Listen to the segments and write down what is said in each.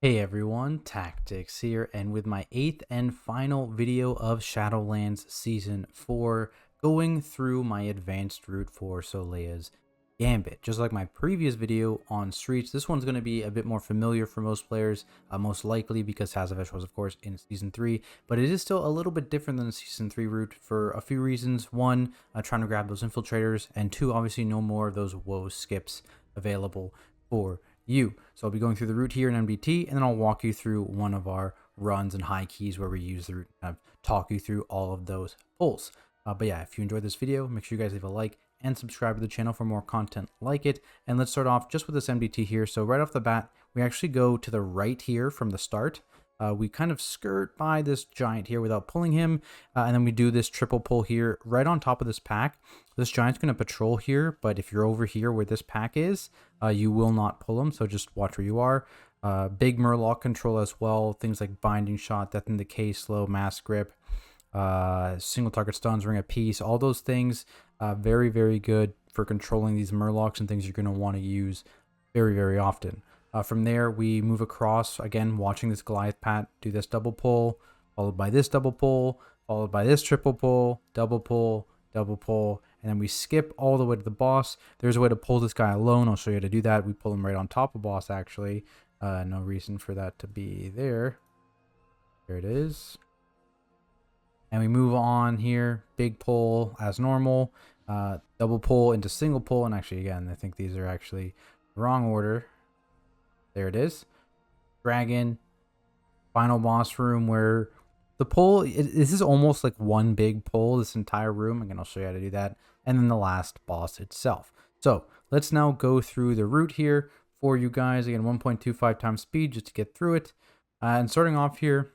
Hey everyone, Tactics here, and with my 8th and final video of Shadowlands Season 4, going through my advanced route for Solea's Gambit. Just like my previous video on Streets, this one's going to be a bit more familiar for most players, most likely because Tazavesh was of course in Season 3, but it is still a little bit different than the Season 3 route for a few reasons. One, trying to grab those infiltrators, and two, obviously no more of those woe skips available for you. So I'll be going through the route here in MDT, and then I'll walk you through one of our runs and high keys where we use the route and kind of talk you through all of those pulls. But yeah, if you enjoyed this video, make sure you guys leave a like and subscribe to the channel for more content like it. And let's start off just with this MDT here. So right off the bat, we actually go to the right here from the start. We kind of skirt by this giant here without pulling him, and then we do this triple pull here right on top of this pack. This giant's going to patrol here, but if you're over here where this pack is, you will not pull him, so just watch where you are. Big Murloc control as well, things like Binding Shot, Death and Decay, Slow, Mass Grip, single target stuns, Ring of Peace, all those things, very, very good for controlling these Murlocs and things you're going to want to use very, very often. From there, we move across, again, watching this Goliath Pat do this double pull, followed by this double pull, followed by this triple pull, and then we skip all the way to the boss. There's a way to pull this guy alone. I'll show you how to do that. We pull him right on top of boss, actually. No reason for that to be there. There it is. And we move on here. Big pull as normal. Double pull into single pull. And actually, again, I think these are actually wrong order. There it is. Dragon. Final boss room where the pull, this is almost like one big pull, this entire room. Again, I'll show you how to do that. And then the last boss itself. So let's now go through the route here for you guys. Again, 1.25 times speed just to get through it. And starting off here,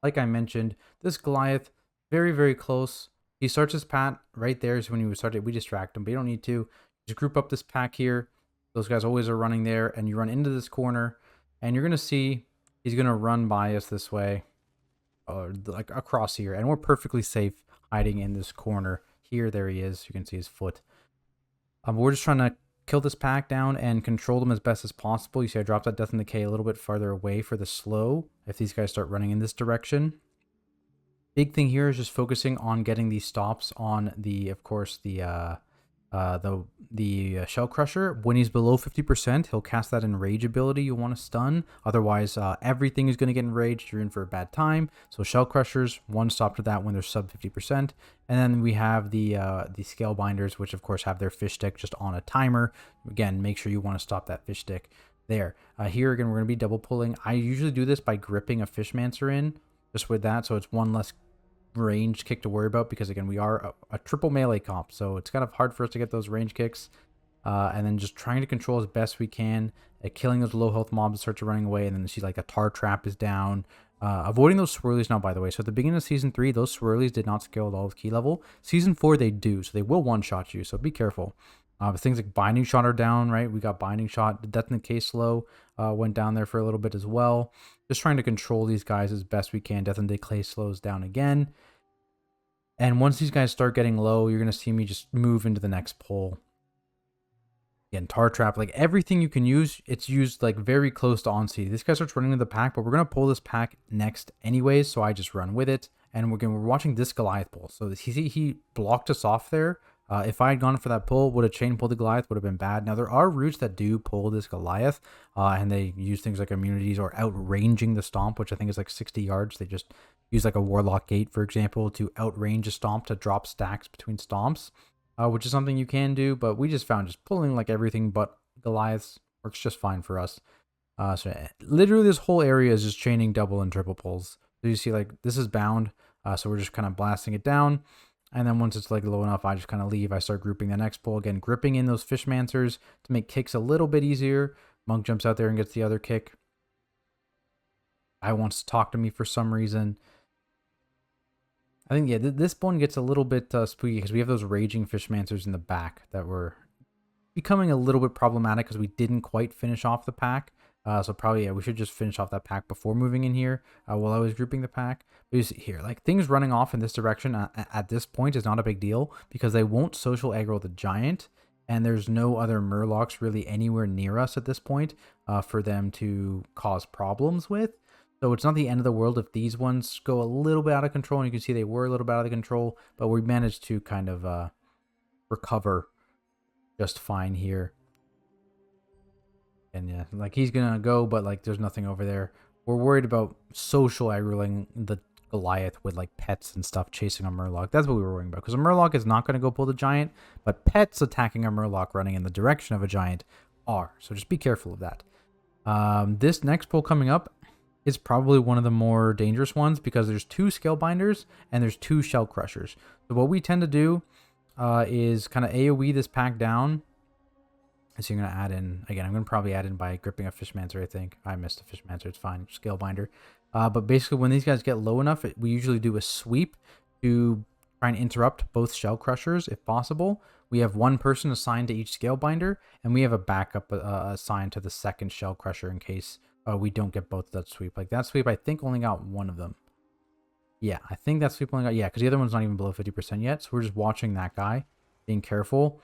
like I mentioned, this Goliath, very, very close. He starts his pat right there. So when we started, we distract him, but you don't need to. Just group up this pack here. Those guys always are running there, and you run into this corner, and you're going to see he's going to run by us this way, or like across here, and we're perfectly safe hiding in this corner here. There he is. You can see his foot. We're just trying to kill this pack down and control them as best as possible. You see I dropped that Death and Decay a little bit farther away for the slow if these guys start running in this direction. Big thing here is just focusing on getting these stops on the, of course, the Shell Crusher. When he's below 50%, he'll cast that Enrage ability you want to stun. Otherwise, everything is going to get enraged. You're in for a bad time. So Shell Crushers, one stop to that when they're sub 50%. And then we have the Scale Binders, which of course have their fish stick just on a timer. Again, make sure you want to stop that fish stick there. Here again, we're going to be double pulling. I usually do this by gripping a Fishmancer in, just with that, so it's one less range kick to worry about, because again we are a triple melee comp, so it's kind of hard for us to get those range kicks, and then just trying to control as best we can, killing those low health mobs that start to running away, and then you see like a tar trap is down, avoiding those swirlies now, by the way. So at the beginning of season 3, those swirlies did not scale at all with key level. Season 4 they do, so they will one shot you, so be careful. Things like Binding Shot are down, right? We got Binding Shot. The Death in the Case slow went down there for a little bit as well. Just trying to control these guys as best we can. Death in the Decay slows down again. And once these guys start getting low, you're going to see me just move into the next pull. Again, Tar Trap, like everything you can use, it's used like very close to on-seed. This guy starts running into the pack, but we're going to pull this pack next anyways, so I just run with it. And we're watching this Goliath pull. So he blocked us off there. If I had gone for that pull, would a chain pull the Goliath would have been bad. Now, there are routes that do pull this Goliath, and they use things like immunities or outranging the stomp, which I think is like 60 yards. They just use like a Warlock Gate, for example, to outrange a stomp to drop stacks between stomps, which is something you can do, but we just found just pulling like everything but Goliaths works just fine for us. So literally this whole area is just chaining double and triple pulls. So you see like this is bound, so we're just kind of blasting it down. And then once it's like low enough, I just kind of leave. I start grouping the next pull. Again, gripping in those Fishmancers to make kicks a little bit easier. Monk jumps out there and gets the other kick. Guy wants to talk to me for some reason. I think, yeah, this one gets a little bit spooky because we have those raging Fishmancers in the back that were becoming a little bit problematic because we didn't quite finish off the pack. So probably, yeah, we should just finish off that pack before moving in here while I was grouping the pack. But you see here, like things running off in this direction at this point is not a big deal because they won't social aggro the giant. and there's no other Murlocs really anywhere near us at this point for them to cause problems with. So it's not the end of the world if these ones go a little bit out of control, and you can see they were a little bit out of control, but we managed to kind of recover just fine here. And yeah, like he's gonna go, but like there's nothing over there. We're worried about social aggroing the Goliath with like pets and stuff chasing a Murloc. That's what we were worrying about, because a Murloc is not going to go pull the giant, but pets attacking a Murloc running in the direction of a giant are. So just be careful of that. This next pull coming up is probably one of the more dangerous ones, because there's 2 Scalebinders and there's 2 Shell Crushers. So what we tend to do is kind of AoE this pack down. So you're going to add in, again, I'm going to probably add in by gripping a Fishmancer, I think. I missed a Fishmancer, it's fine. Scalebinder. But basically, when these guys get low enough, we usually do a sweep to try and interrupt both Shell Crushers if possible. We have 1 person assigned to each Scalebinder, and we have a backup assigned to the second Shell Crusher in case we don't get both of that sweep. Like that sweep, I think, only got 1 of them. Yeah, I think that sweep only got, yeah, because the other one's not even below 50% yet. So we're just watching that guy, being careful.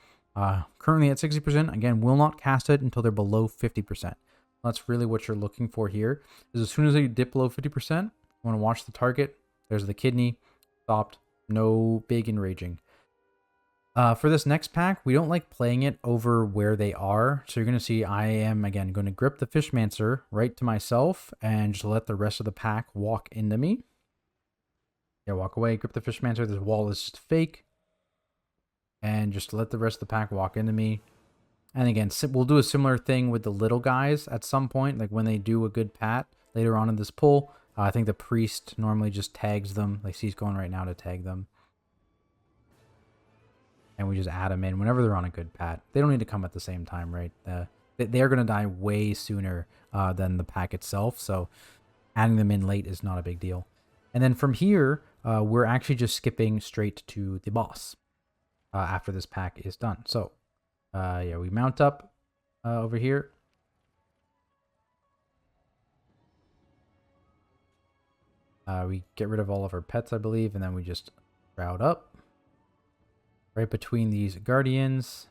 Currently at 60%. Again, will not cast it until they're below 50%. That's really what you're looking for here. Is as soon as they dip below 50%, you want to watch the target. There's the kidney. Stopped. No big enraging. For this next pack, we don't like playing it over where they are. So you're going to see I am, again, going to grip the Fishmancer right to myself and just let the rest of the pack walk into me. Yeah, walk away. Grip the Fishmancer. This wall is just fake. And just let the rest of the pack walk into me. And again, we'll do a similar thing with the little guys at some point, like when they do a good pat later on in this pull. I think the priest normally just tags them. Like he's going right now to tag them. And we just add them in whenever they're on a good pat. They don't need to come at the same time, right? They're going to die way sooner than the pack itself. So adding them in late is not a big deal. And then from here, we're actually just skipping straight to the boss. After this pack is done. So, yeah, we mount up over here. We get rid of all of our pets, I believe, and then we just route up. Right between these guardians.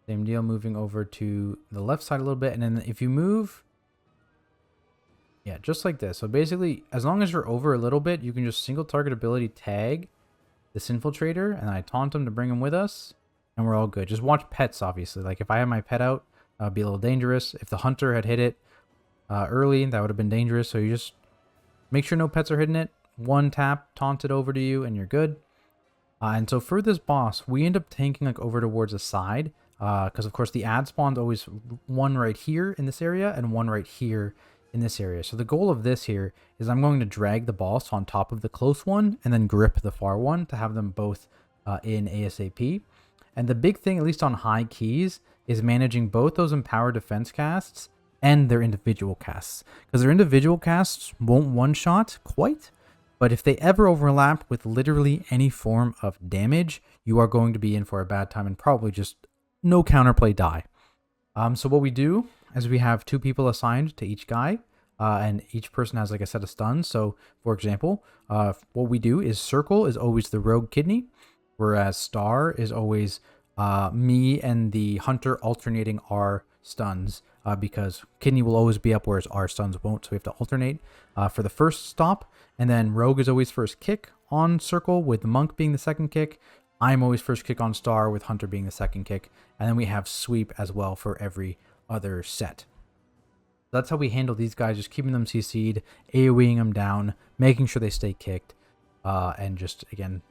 Same deal, moving over to the left side a little bit. And then if you move... Yeah, just like this. So basically, as long as you're over a little bit, you can just single target ability tag this infiltrator, and I taunt him to bring him with us, and we're all good. Just watch pets, obviously. Like if I had my pet out, it'd be a little dangerous. If the hunter had hit it early, that would have been dangerous. So you just make sure no pets are hitting it. 1 tap, taunt it over to you, and you're good. And so for this boss, we end up tanking like over towards the side, because of course the ad spawn's always 1 right here in this area and 1 right here in this area. So the goal of this here is I'm going to drag the boss on top of the close one and then grip the far one to have them both in ASAP. And the big thing, at least on high keys, is managing both those empowered defense casts and their individual casts. Because their individual casts won't one-shot quite, but if they ever overlap with literally any form of damage, you are going to be in for a bad time and probably just no counterplay die. So what we do is we have 2 people assigned to each guy, and each person has like a set of stuns. So for example, what we do is Circle is always the rogue kidney, whereas Star is always me and the hunter alternating our stuns, because kidney will always be up, whereas our stuns won't. So we have to alternate for the first stop. And then rogue is always first kick on Circle, with the monk being the second kick. I'm always first kick on Star, with hunter being the second kick. And then we have sweep as well for every other set. That's how we handle these guys, just keeping them CC'd, AoEing them down, making sure they stay kicked, and just, again,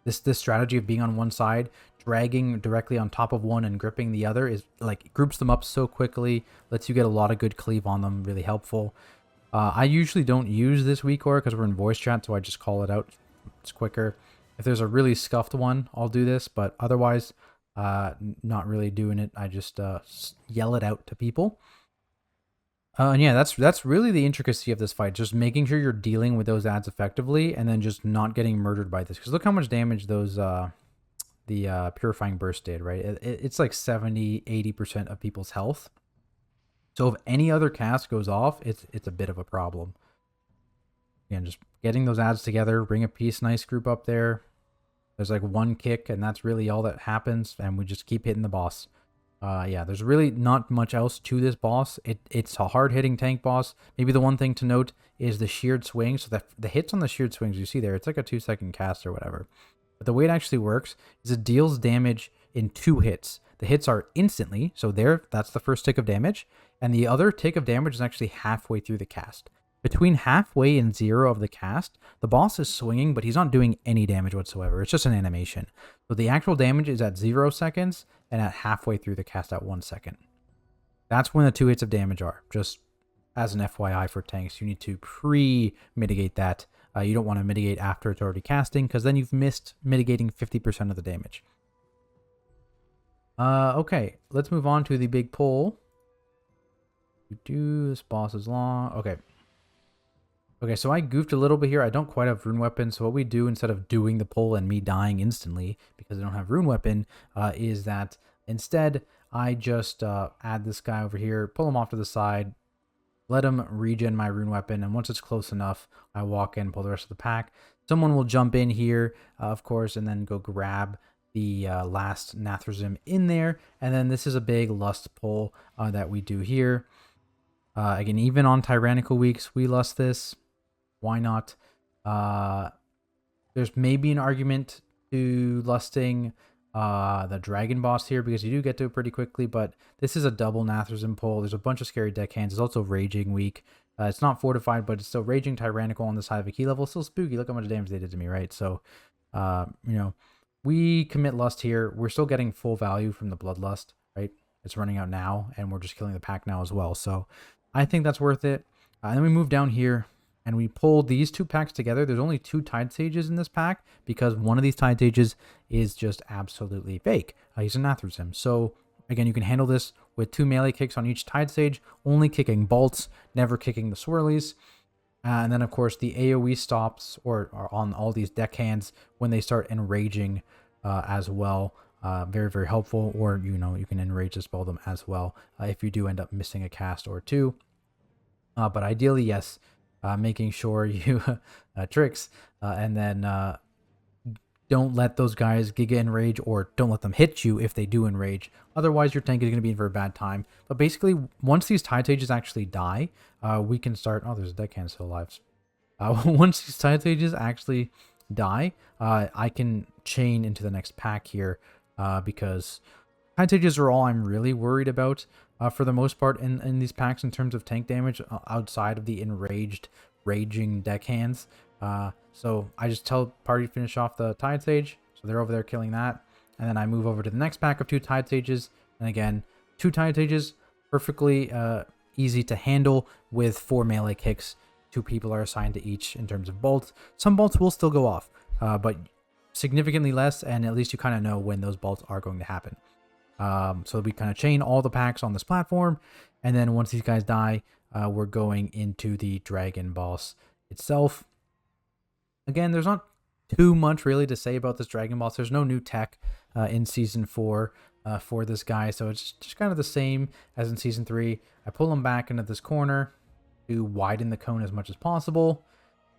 this strategy of being on one side, dragging directly on top of one and gripping the other is like groups them up so quickly, lets you get a lot of good cleave on them, really helpful. I usually don't use this weak aura because we're in voice chat, so I just call it out. It's quicker. If there's a really scuffed one, I'll do this, but otherwise, not really doing it. I just yell it out to people. And yeah, that's really the intricacy of this fight. Just making sure you're dealing with those ads effectively, and then just not getting murdered by this. Because look how much damage those the Purifying Burst did, right? It's like 70-80% of people's health. So if any other cast goes off, it's a bit of a problem. Again, just getting those ads together, bring a nice group up there. There's like one kick, and that's really all that happens, and we just keep hitting the boss. Yeah, there's really not much else to this boss. It's a hard-hitting tank boss. Maybe the one thing to note is the sheared swing. So the hits on the sheared swings you see there, it's like a 2-second cast or whatever. But the way it actually works is it deals damage in 2 hits. The hits are instantly, so that's the first tick of damage, and the other tick of damage is actually halfway through the cast. Between halfway and 0 of the cast, the boss is swinging, but he's not doing any damage whatsoever. It's just an animation. So the actual damage is at 0 seconds and at halfway through the cast at 1 second. That's when the 2 hits of damage are. Just as an FYI for tanks, you need to pre-mitigate that. You don't want to mitigate after it's already casting, because then you've missed mitigating 50% of the damage. Okay, let's move on to the big pull. This boss is long. Okay, so I goofed a little bit here. I don't quite have rune weapon, so what we do instead of doing the pull and me dying instantly because I don't have rune weapon, is that instead I just add this guy over here, pull him off to the side, let him regen my rune weapon, and once it's close enough, I walk in, pull the rest of the pack. Someone will jump in here, of course, and then go grab the last Nathrazim in there, and then this is a big lust pull that we do here. Again, even on tyrannical weeks, we lust this. Why not? There's maybe an argument to lusting the dragon boss here, because you do get to it pretty quickly, but this is a double Nathrazim pull. There's a bunch of scary deckhands. There's also raging weak. It's not fortified, but it's still raging tyrannical on this high of a key level. It's still spooky. Look how much damage they did to me, right? So, we commit lust here. We're still getting full value from the bloodlust, right? It's running out now, and we're just killing the pack now as well. So I think that's worth it. And then we move down here, and we pull these 2 packs together. There's only 2 Tide Sages in this pack, because one of these Tide Sages is just absolutely fake. He's a Nathrazim. So again, you can handle this with 2 melee kicks on each Tide Sage, only kicking bolts, never kicking the swirlies. And then, of course, the AoE stops or on all these deckhands when they start enraging as well. Very, very helpful. Or, you can enrage dispel them as well if you do end up missing a cast or 2. But ideally, yes, making sure you tricks and then don't let those guys giga enrage, or don't let them hit you if they do enrage. Otherwise, your tank is going to be in for a bad time. But basically, once these Tide Sages actually die, we can start... Oh, there's a deckhand still alive. Once these Tide Sages actually die, I can chain into the next pack here, because Tide Sages are all I'm really worried about for the most part in these packs in terms of tank damage, outside of the enraged, raging deckhands. So I just tell party to finish off the Tide Sage, so they're over there killing that, and then I move over to the next pack of 2 Tide Sages, and again, 2 Tide Sages, perfectly easy to handle with 4 melee kicks. 2 people are assigned to each in terms of bolts. Some bolts will still go off, but significantly less, and at least you kind of know when those bolts are going to happen. So we kind of chain all the packs on this platform, and then once these guys die, we're going into the dragon boss itself. Again, there's not too much really to say about this dragon boss. There's no new tech in Season 4 for this guy, so it's just kind of the same as in Season 3. I pull him back into this corner to widen the cone as much as possible,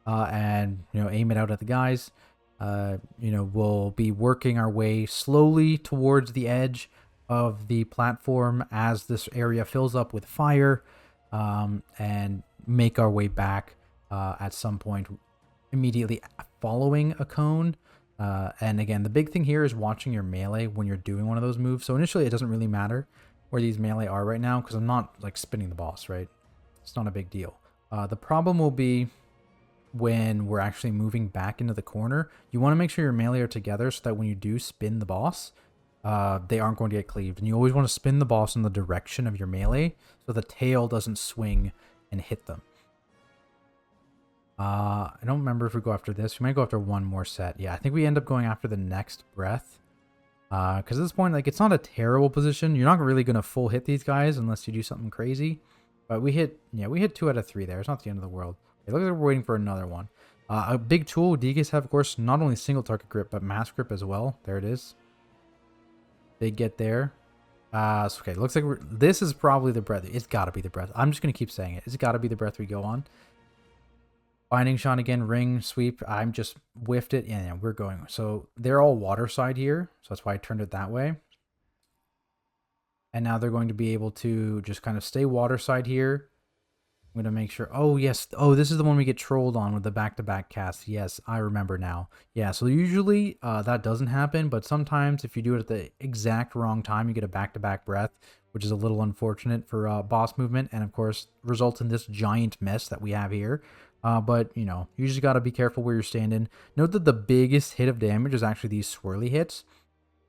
and aim it out at the guys. We'll be working our way slowly towards the edge of the platform as this area fills up with fire, and make our way back at some point immediately following a cone. And again, the big thing here is watching your melee when you're doing one of those moves. So initially it doesn't really matter where these melee are right now, because I'm not like spinning the boss, right? It's not a big deal. The problem will be when we're actually moving back into the corner. You want to make sure your melee are together so that when you do spin the boss, they aren't going to get cleaved. And you always want to spin the boss in the direction of your melee so the tail doesn't swing and hit them. I don't remember if we go after this. We might go after one more set. Yeah, I think we end up going after the next breath. Because at this point, like, it's not a terrible position. You're not really going to full hit these guys unless you do something crazy. But we hit 2 out of 3 there. It's not the end of the world. It looks like we're waiting for another one. A big tool DKs have, of course, not only single target grip, but mass grip as well. There it is. Big get there. Okay, looks like this is probably the breath. It's got to be the breath. I'm just going to keep saying it. It's got to be the breath we go on. Binding shot again, ring, sweep. I'm just whiffed it. Yeah, we're going. So they're all water side here. So that's why I turned it that way. And now they're going to be able to just kind of stay water side here. I'm going to make sure. Oh, yes. Oh, this is the one we get trolled on with the back-to-back cast. Yes, I remember now. Yeah, so usually that doesn't happen, but sometimes if you do it at the exact wrong time, you get a back-to-back breath, which is a little unfortunate for boss movement, and of course results in this giant mess that we have here. But, you know, you just got to be careful where you're standing. Note that the biggest hit of damage is actually these swirly hits.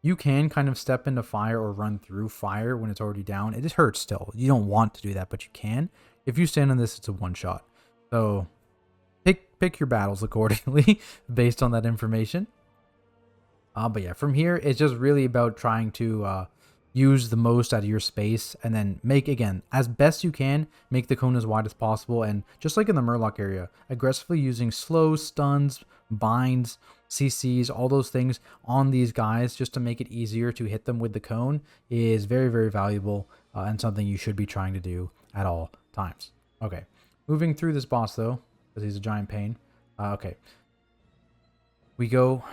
You can kind of step into fire or run through fire when it's already down. It just hurts still. You don't want to do that, but you can. If you stand on this, it's a one shot. So pick your battles accordingly based on that information. But yeah, from here, it's just really about trying to use the most out of your space and then make, again, as best you can, make the cone as wide as possible. And just like in the Murloc area, aggressively using slows, stuns, binds, CCs, all those things on these guys just to make it easier to hit them with the cone is very, very valuable and something you should be trying to do at all times. Okay, moving through this boss though, because he's a giant pain. Okay, we go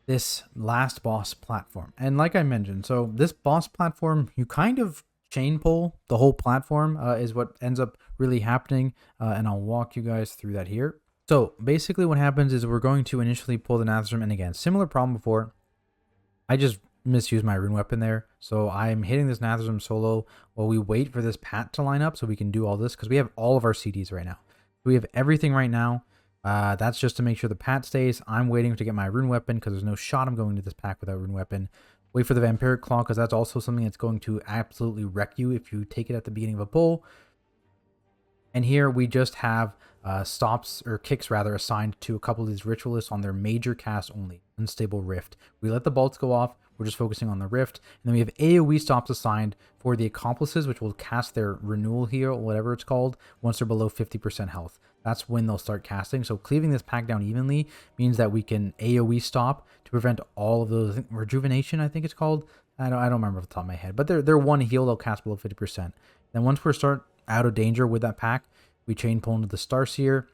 this last boss platform. And like I mentioned, so this boss platform, you kind of chain pull the whole platform is what ends up really happening. And I'll walk you guys through that here. So basically what happens is we're going to initially pull the Nathram. And again, similar problem before. I just misused my rune weapon there. So I'm hitting this Nathram solo while we wait for this pat to line up so we can do all this because we have all of our CDs right now. We have everything right now. That's just to make sure the pat stays. I'm waiting to get my rune weapon because there's no shot I'm going to this pack without rune weapon. Wait for the vampiric claw because that's also something that's going to absolutely wreck you if you take it at the beginning of a pull. And here we just have stops or kicks rather assigned to a couple of these ritualists on their major cast only, unstable rift. We let the bolts go off. We're just focusing on the rift. And then we have AoE stops assigned for the accomplices, which will cast their renewal here, or whatever it's called, once they're below 50% health. That's when they'll start casting. So cleaving this pack down evenly means that we can AoE stop to prevent all of those. Rejuvenation, I think it's called. I don't remember off the top of my head. But they're one heal they'll cast below 50%. Then once we're start out of danger with that pack, we chain pull into the Starseer,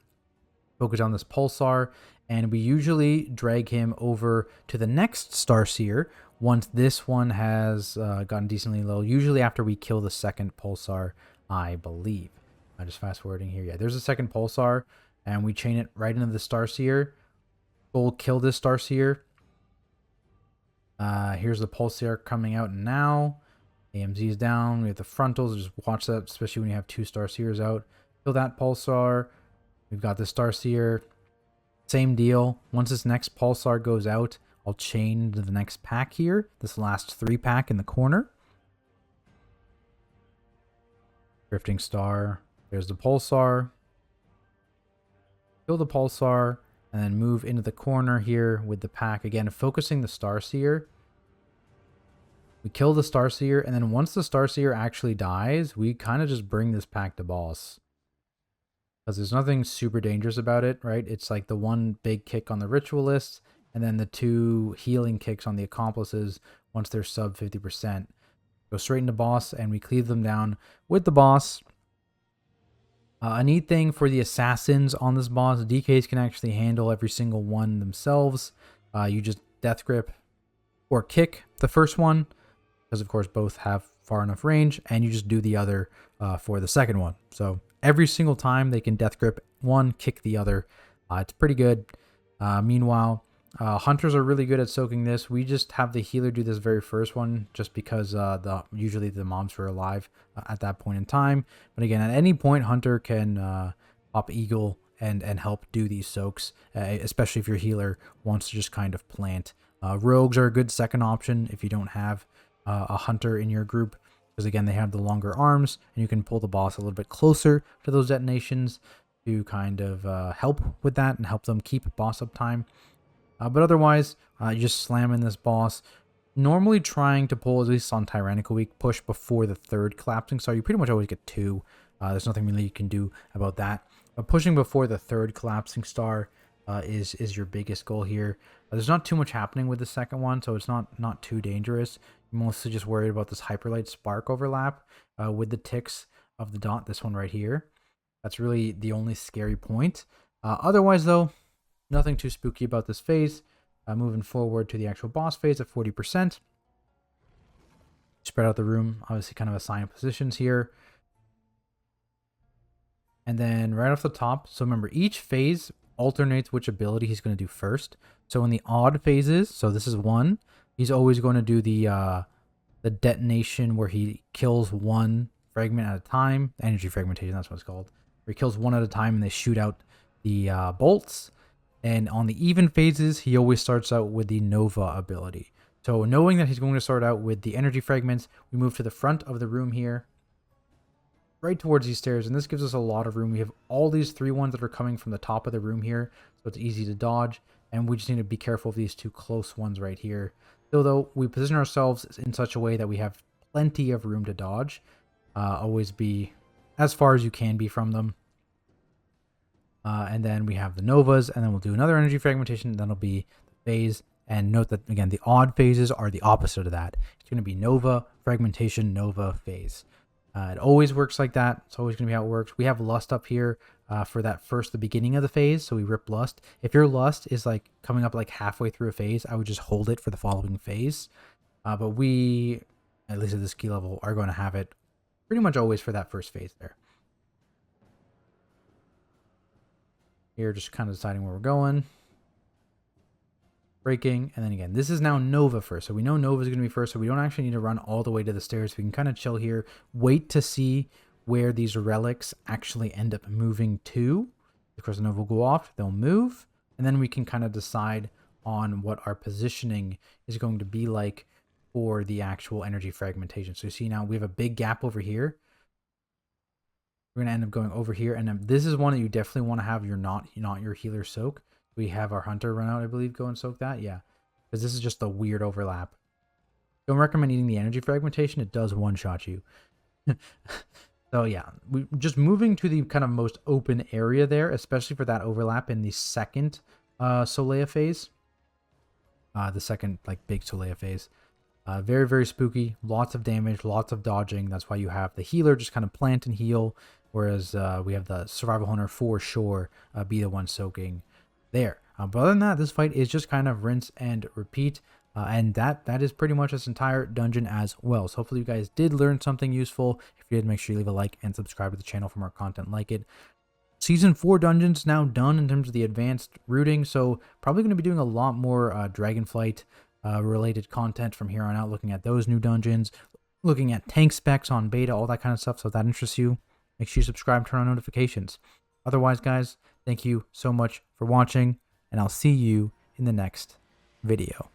focus on this Pulsar, and we usually drag him over to the next Starseer once this one has gotten decently low, usually after we kill the second Pulsar, I believe. I'm just fast forwarding here. Yeah, there's a second Pulsar, and we chain it right into the Starseer. We'll kill this Starseer. Here's the Pulsar coming out now. AMZ is down. We have the frontals. Just watch that, especially when you have two Starseers out. Kill that Pulsar. We've got the Starseer. Same deal. Once this next Pulsar goes out, I'll chain to the next pack here. This last 3-pack in the corner. Drifting Star. There's the Pulsar. Kill the Pulsar. And then move into the corner here with the pack. Again, focusing the Starseer. We kill the Starseer. And then once the Starseer actually dies, we kind of just bring this pack to boss. Because there's nothing super dangerous about it, right? It's like the one big kick on the Ritualists. And then the 2 healing kicks on the accomplices once they're sub 50%. Go straight into boss, and we cleave them down with the boss. A neat thing for the assassins on this boss, DKs can actually handle every single one themselves. You just death grip or kick the first one, because of course both have far enough range, and you just do the other for the second one. So every single time they can death grip one, kick the other. It's pretty good. Meanwhile, hunters are really good at soaking this. We just have the healer do this very first one just because usually the mobs are alive at that point in time. But again, at any point, hunter can pop eagle and help do these soaks, especially if your healer wants to just kind of plant. Rogues are a good second option if you don't have a hunter in your group, because again, they have the longer arms and you can pull the boss a little bit closer to those detonations to kind of help with that and help them keep boss uptime. But otherwise, you just slam in this boss. Normally trying to pull, at least on Tyrannical Week, push before the 3rd collapsing star. You pretty much always get 2. There's nothing really you can do about that. But pushing before the 3rd collapsing star is your biggest goal here. There's not too much happening with the second one, so it's not too dangerous. You're mostly just worried about this Hyperlight Spark overlap with the ticks of the dot, this one right here. That's really the only scary point. Otherwise, though, nothing too spooky about this phase. Moving forward to the actual boss phase at 40%. Spread out the room, obviously kind of assign positions here. And then right off the top, so remember, each phase alternates which ability he's going to do first. So in the odd phases, so this is 1, he's always going to do the detonation where he kills 1 fragment at a time. Energy fragmentation, that's what it's called. Where he kills 1 at a time and they shoot out the bolts. And on the even phases, he always starts out with the Nova ability. So knowing that he's going to start out with the energy fragments, we move to the front of the room here, right towards these stairs, and this gives us a lot of room. We have all these 3 ones that are coming from the top of the room here, so it's easy to dodge, and we just need to be careful of these 2 close ones right here. So though we position ourselves in such a way that we have plenty of room to dodge, always be as far as you can be from them. And then we have the Novas, and then we'll do another energy fragmentation, then it'll be the phase. And note that, again, the odd phases are the opposite of that. It's going to be Nova, fragmentation, Nova, phase. It always works like that. It's always going to be how it works. We have Lust up here for that the beginning of the phase, so we rip Lust. If your Lust is like coming up like halfway through a phase, I would just hold it for the following phase. But we, at least at this key level, are going to have it pretty much always for that first phase there. Here, just kind of deciding where we're going. Breaking, and then again, this is now Nova first. So we know Nova is going to be first, so we don't actually need to run all the way to the stairs. We can kind of chill here, wait to see where these relics actually end up moving to. Of course, the Nova will go off, they'll move, and then we can kind of decide on what our positioning is going to be like for the actual energy fragmentation. So you see now we have a big gap over here. We're going to end up going over here, and then this is one that you definitely want to have your not your healer soak. We have our hunter run out, I believe, go and soak that. Yeah, because this is just a weird overlap. Don't recommend eating the energy fragmentation. It does one-shot you. So yeah, we just moving to the kind of most open area there, especially for that overlap in the second Solea phase. The second like big Solea phase. Very, very spooky. Lots of damage, lots of dodging. That's why you have the healer just kind of plant and heal, whereas we have the survival hunter for sure be the one soaking there. But other than that, this fight is just kind of rinse and repeat, and that is pretty much this entire dungeon as well. So hopefully you guys did learn something useful. If you did, make sure you leave a like and subscribe to the channel for more content like it. Season 4 dungeons now done in terms of the advanced routing, so probably going to be doing a lot more Dragonflight related content from here on out, looking at those new dungeons, looking at tank specs on beta, all that kind of stuff. So if that interests you, make sure you subscribe, turn on notifications. Otherwise, guys, thank you so much for watching, and I'll see you in the next video.